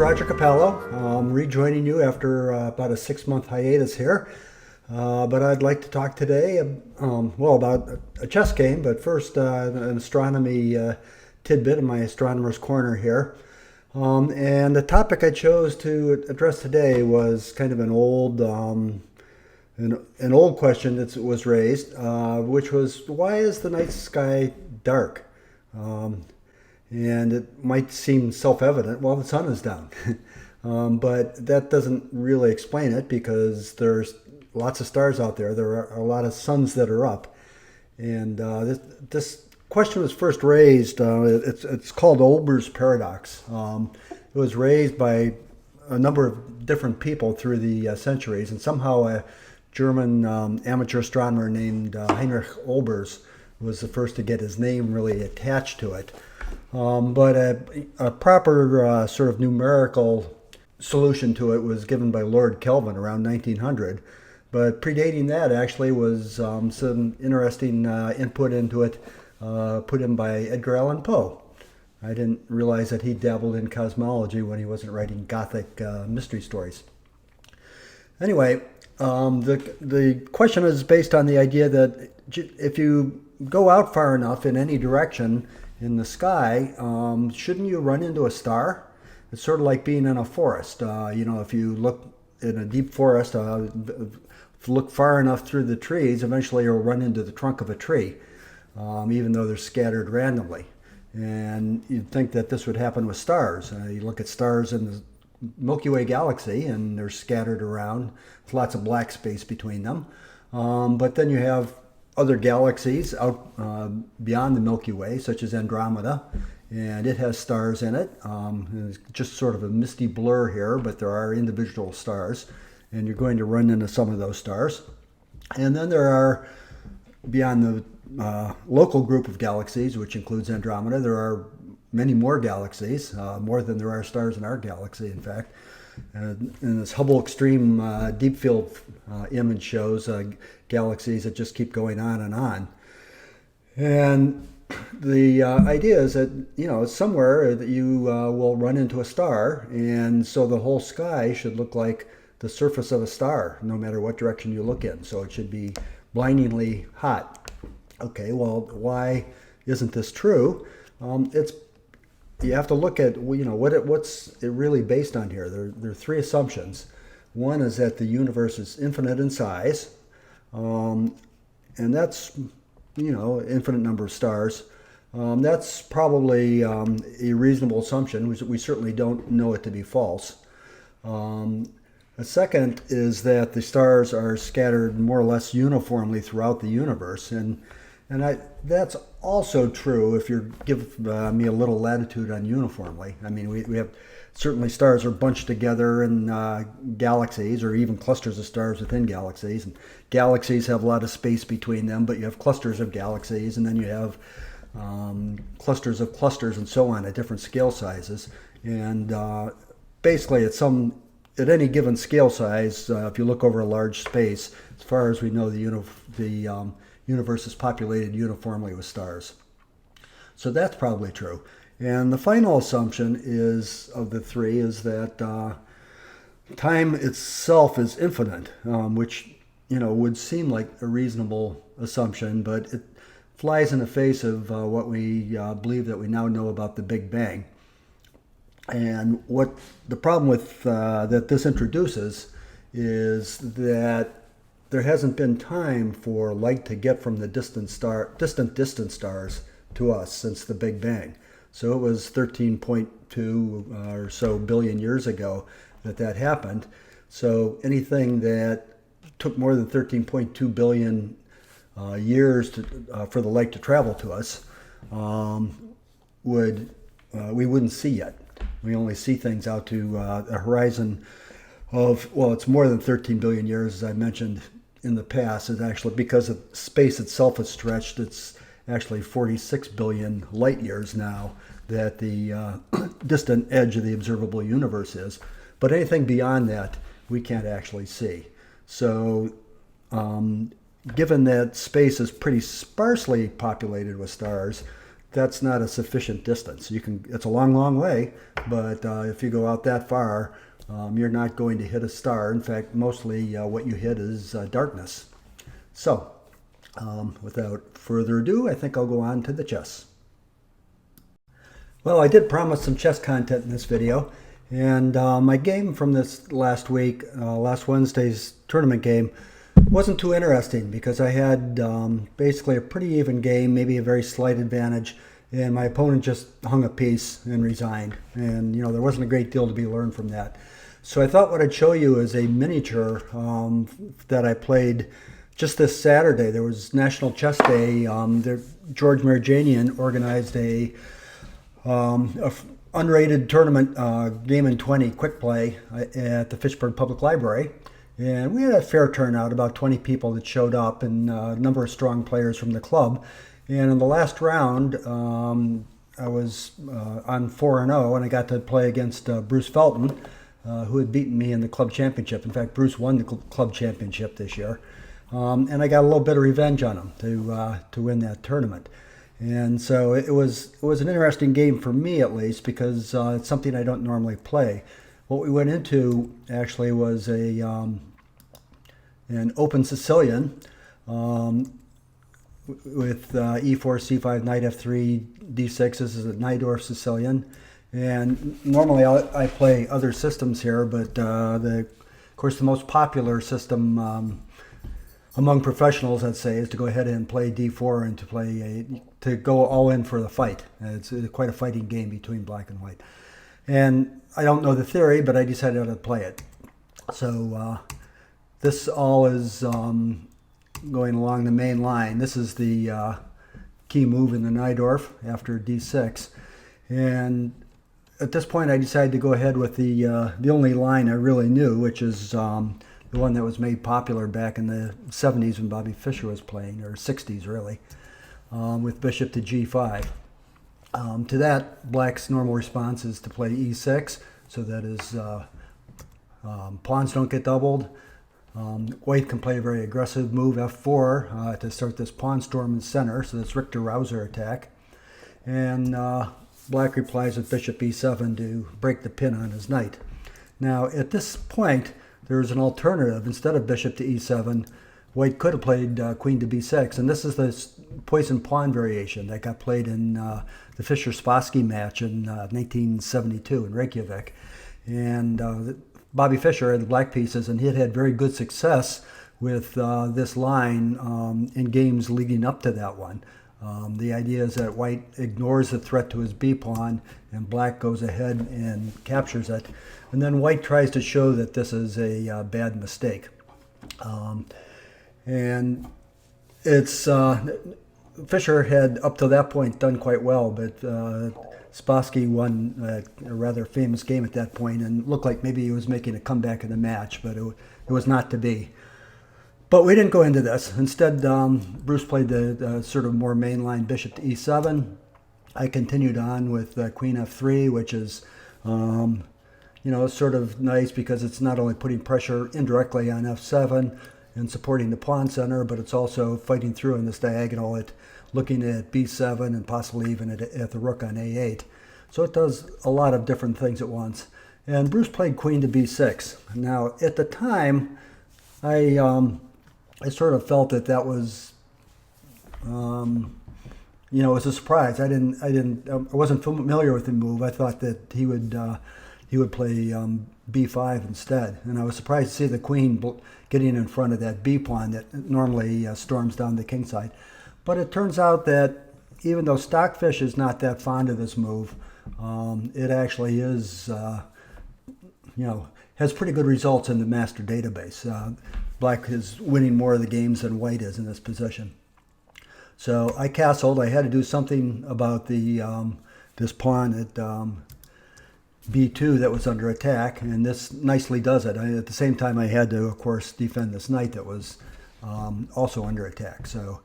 Roger Capello. I'm rejoining you after about a 6-month hiatus here. But I'd like to talk today, about a chess game, but first an astronomy tidbit in my astronomer's corner here. And the topic I chose to address today was kind of an old question that was raised, which was, why is the night sky dark? And it might seem self-evident, well, the sun is down. But that doesn't really explain it, because there's lots of stars out there. There are a lot of suns that are up. And this question was first raised, it's called Olber's paradox. It was raised by a number of different people through the centuries, and somehow a German amateur astronomer named Heinrich Olbers was the first to get his name really attached to it. But a proper sort of numerical solution to it was given by Lord Kelvin around 1900. But predating that actually was some interesting input into it put in by Edgar Allan Poe. I didn't realize that he dabbled in cosmology when he wasn't writing Gothic mystery stories. Anyway, the question is based on the idea that if you go out far enough in any direction in the sky, shouldn't you run into a star? It's sort of like being in a forest. If you look in a deep forest, if you look far enough through the trees, eventually you'll run into the trunk of a tree, even though they're scattered randomly. And you'd think that this would happen with stars. You look at stars in the Milky Way galaxy, and they're scattered around with lots of black space between them. But then you have other galaxies out beyond the Milky Way, such as Andromeda, and it has stars in it. It's just sort of a misty blur here, but there are individual stars, and you're going to run into some of those stars. And then there are, beyond the local group of galaxies, which includes Andromeda, there are many more galaxies, more than there are stars in our galaxy, in fact. And this Hubble Extreme Deep Field image shows galaxies that just keep going on and on. And the idea is that, somewhere that you will run into a star, and so the whole sky should look like the surface of a star, no matter what direction you look in. So it should be blindingly hot. Okay, well, why isn't this true? You have to look at what's it really based on here. There are three assumptions. One is that the universe is infinite in size, and that's infinite number of stars. That's probably a reasonable assumption. We certainly don't know it to be false. A second is that the stars are scattered more or less uniformly throughout the universe, and that's also true if you give me a little latitude on uniformly. I mean, we have certainly stars are bunched together in galaxies, or even clusters of stars within galaxies. And galaxies have a lot of space between them, but you have clusters of galaxies, and then you have clusters of clusters and so on at different scale sizes. And basically, at any given scale size, if you look over a large space, as far as we know, the universe is populated uniformly with stars. So that's probably true. And the final assumption of the three is that time itself is infinite, which would seem like a reasonable assumption, but it flies in the face of what we believe that we now know about the Big Bang. And what the problem with that this introduces is that there hasn't been time for light to get from the distant stars to us since the Big Bang. So it was 13.2 or so billion years ago that happened. So anything that took more than 13.2 billion years for the light to travel to us we wouldn't see yet. We only see things out to a horizon of, it's more than 13 billion years, as I mentioned in the past. It's actually, because of space itself is stretched, it's actually 46 billion light years now that the distant edge of the observable universe is. But anything beyond that, we can't actually see. So given that space is pretty sparsely populated with stars, that's not a sufficient distance. It's a long, long way, but if you go out that far, you're not going to hit a star. In fact, mostly what you hit is darkness. So, without further ado, I think I'll go on to the chess. Well, I did promise some chess content in this video, and my game from this last week, last Wednesday's tournament game, wasn't too interesting because I had basically a pretty even game, maybe a very slight advantage, and my opponent just hung a piece and resigned. And there wasn't a great deal to be learned from that. So I thought what I'd show you is a miniature that I played just this Saturday. There was National Chess Day. George Marjanian organized a unrated tournament, game in 20 quick play at the Fitchburg Public Library. And we had a fair turnout, about 20 people that showed up, and a number of strong players from the club. And in the last round, I was on 4-0, and I got to play against Bruce Felton, who had beaten me in the club championship. In fact, Bruce won the club championship this year. And I got a little bit of revenge on him to win that tournament. And so it was an interesting game for me, at least, because it's something I don't normally play. What we went into actually was an open Sicilian with e4, c5, knight f3, d6. This is a Najdorf Sicilian. And normally I play other systems here, but of course the most popular system among professionals, I'd say, is to go ahead and play d4 and to go all in for the fight. It's quite a fighting game between black and white. And I don't know the theory, but I decided to play it. So this all is going along the main line. This is the key move in the Najdorf after d6. And at this point, I decided to go ahead with the only line I really knew, which is the one that was made popular back in the 70s when Bobby Fischer was playing, or 60s really, with bishop to g5. To that, black's normal response is to play e6, so that his pawns don't get doubled. White can play a very aggressive move, f4, to start this pawn storm in the center, so that's Richter Rauser attack. And black replies with bishop e7 to break the pin on his knight. Now, at this point, there's an alternative. Instead of bishop to e7, white could have played queen to b6, and this is the poison pawn variation that got played in the Fischer-Spassky match in 1972 in Reykjavik. And Bobby Fischer had the black pieces, and he had had very good success with this line in games leading up to that one. The idea is that white ignores the threat to his b-pawn, and black goes ahead and captures it. And then white tries to show that this is a bad mistake. And it's Fischer had up to that point done quite well, but Spassky won a rather famous game at that point and looked like maybe he was making a comeback in the match, but it was not to be. But we didn't go into this. Instead, Bruce played the sort of more mainline bishop to e7. I continued on with queen f3, which is sort of nice because it's not only putting pressure indirectly on f7 and supporting the pawn center, but it's also fighting through in this diagonal at looking at b7 and possibly even at the rook on a8. So it does a lot of different things at once. And Bruce played queen to b6. Now, at the time, I sort of felt that was, it was a surprise. I wasn't familiar with the move. I thought that he would play b5 instead, and I was surprised to see the queen getting in front of that b pawn that normally storms down the king side. But it turns out that even though Stockfish is not that fond of this move, it actually is, has pretty good results in the master database. Black is winning more of the games than white is in this position. So I castled. I had to do something about this pawn at b2 that was under attack, and this nicely does it. At the same time, I had to, of course, defend this knight that was also under attack. So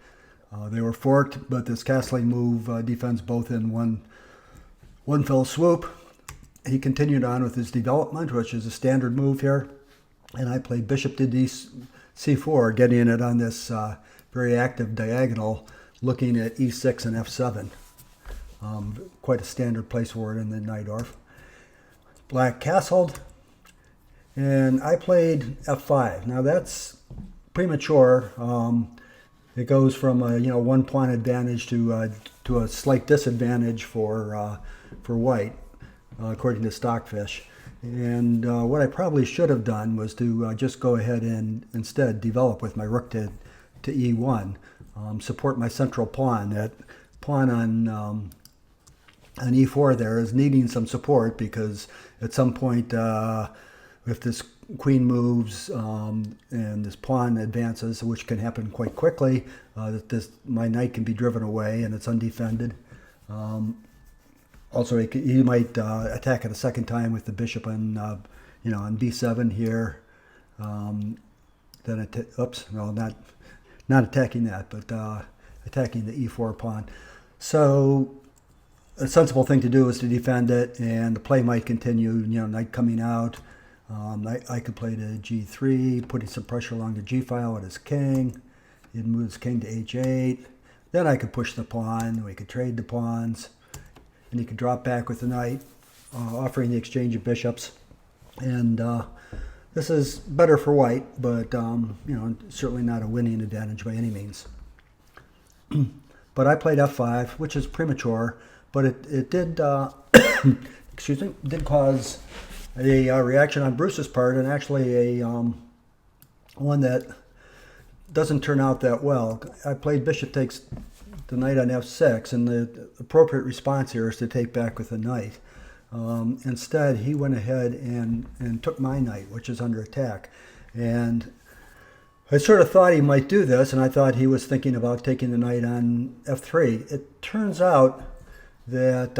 they were forked, but this castling move defends both in one fell swoop. He continued on with his development, which is a standard move here, and I played bishop to c4, getting it on this very active diagonal, looking at e6 and f7. Quite a standard place for it in the Najdorf. Black castled, and I played f5. Now that's premature. It goes from a one pawn advantage to a slight disadvantage for white, according to Stockfish. And what I probably should have done was to just go ahead and instead develop with my rook to e1, support my central pawn. That pawn on e4 there is needing some support, because at some point, if this queen moves and this pawn advances, which can happen quite quickly, my knight can be driven away and it's undefended. Also, he might attack it a second time with the bishop on on b7 here. Then not attacking that, but attacking the e4 pawn. So a sensible thing to do is to defend it, and the play might continue. Knight coming out. I could play to g3, putting some pressure along the g file with his king. He'd move his king to h8. Then I could push the pawn. We could trade the pawns, and he could drop back with the knight, offering the exchange of bishops. And this is better for white, but certainly not a winning advantage by any means. But I played f5, which is premature, but it did excuse me, did cause a reaction on Bruce's part, and actually a one that doesn't turn out that well. I played bishop takes the knight on f6, and the appropriate response here is to take back with the knight. Instead, he went ahead and took my knight, which is under attack. And I sort of thought he might do this, and I thought he was thinking about taking the knight on f3. It turns out that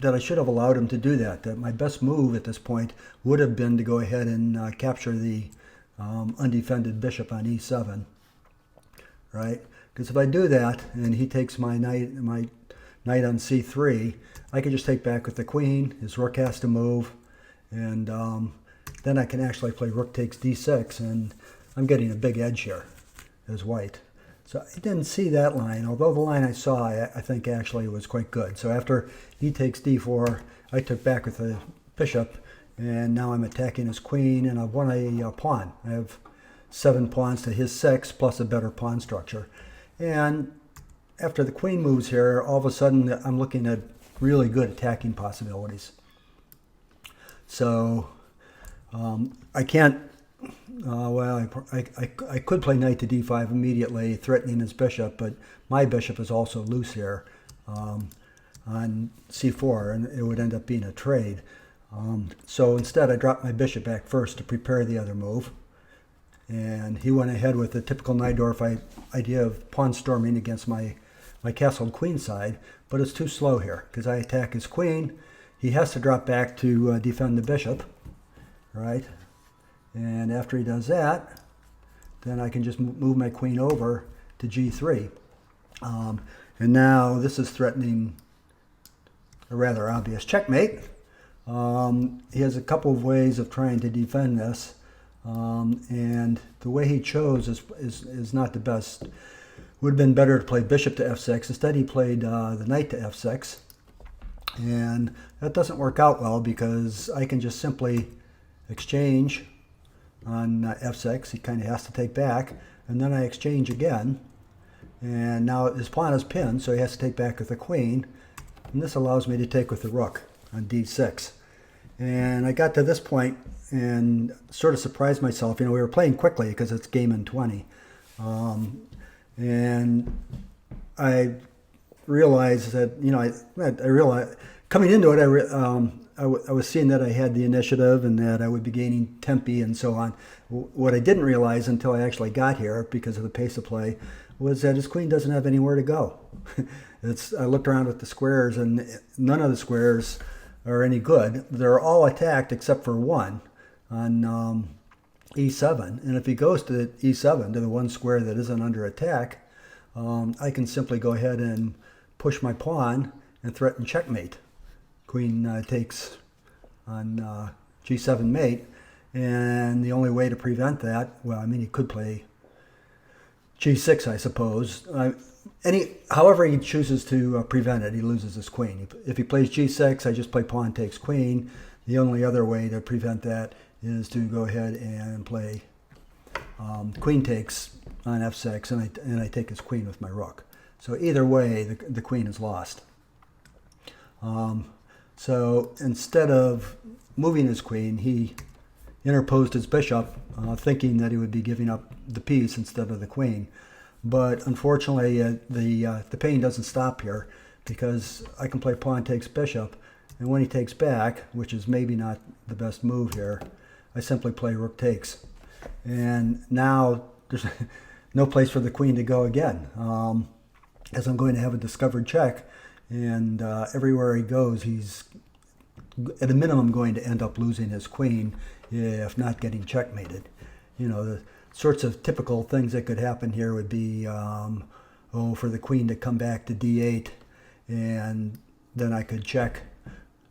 that I should have allowed him to do that. That my best move at this point would have been to go ahead and capture the undefended bishop on e7, right? Because if I do that and he takes my knight on c3, I can just take back with the queen. His rook has to move, and then I can actually play rook takes d6, and I'm getting a big edge here as white. So I didn't see that line, although the line I saw, I think actually was quite good. So after he takes d4, I took back with the bishop, and now I'm attacking his queen, and I've won a pawn. I have 7 pawns to his 6, plus a better pawn structure. And after the queen moves here, all of a sudden I'm looking at really good attacking possibilities. So I can't, I could play knight to d5 immediately, threatening his bishop, but my bishop is also loose here on c4, and it would end up being a trade. So instead I dropped my bishop back first to prepare the other move, and he went ahead with the typical Najdorf idea of pawn storming against my castled queen side, but it's too slow here because I attack his queen. He has to drop back to defend the bishop, right? And after he does that, then I can just move my queen over to g3. And now this is threatening a rather obvious checkmate. He has a couple of ways of trying to defend this, and the way he chose is not the best. Would have been better to play bishop to f6. Instead, he played the knight to f6, and that doesn't work out well because I can just simply exchange on f6. He kind of has to take back, and then I exchange again, and now his pawn is pinned, so he has to take back with the queen, and this allows me to take with the rook on d6. And I got to this point and sort of surprised myself. We were playing quickly because it's game in 20. And I realized that, I realized coming into it, I was seeing that I had the initiative and that I would be gaining tempi and so on. What I didn't realize until I actually got here, because of the pace of play, was that his queen doesn't have anywhere to go. I looked around at the squares, and none of the squares are any good. They're all attacked except for one on e7. And if he goes to e7, to the one square that isn't under attack, I can simply go ahead and push my pawn and threaten checkmate. Queen takes on g7 mate, and the only way to prevent that, he could play g6, I suppose. however he chooses to prevent it, he loses his queen. If he plays g6, I just play pawn takes queen. The only other way to prevent that is to go ahead and play queen takes on f6, and I take his queen with my rook. So either way, the queen is lost. So instead of moving his queen, he interposed his bishop, thinking that he would be giving up the piece instead of the queen. But unfortunately, the pain doesn't stop here, because I can play pawn takes bishop, and when he takes back, which is maybe not the best move here, I simply play rook takes. And now there's no place for the queen to go again, as I'm going to have a discovered check, and everywhere he goes, he's at a minimum going to end up losing his queen, if not getting checkmated. You know, the sorts of typical things that could happen here would be, for the queen to come back to d8, and then I could check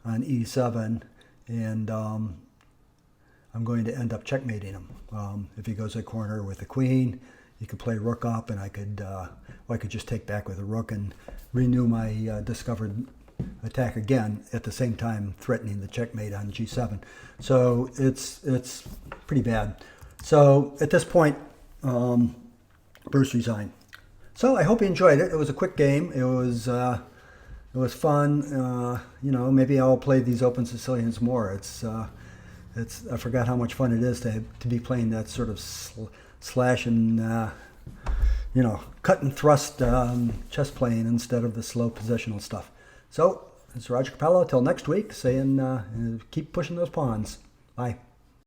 on e7, and I'm going to end up checkmating him. If he goes a corner with the queen, he could play rook up, and I could just take back with a rook and renew my discovered attack again, at the same time threatening the checkmate on g7. So it's pretty bad. So at this point, Bruce resigned. So I hope you enjoyed it. It was a quick game. It was fun. Maybe I'll play these Open Sicilians more. I forgot how much fun it is to be playing that sort of slash and cut and thrust chess playing instead of the slow positional stuff. So it's Roger Capello. Till next week, saying keep pushing those pawns. Bye.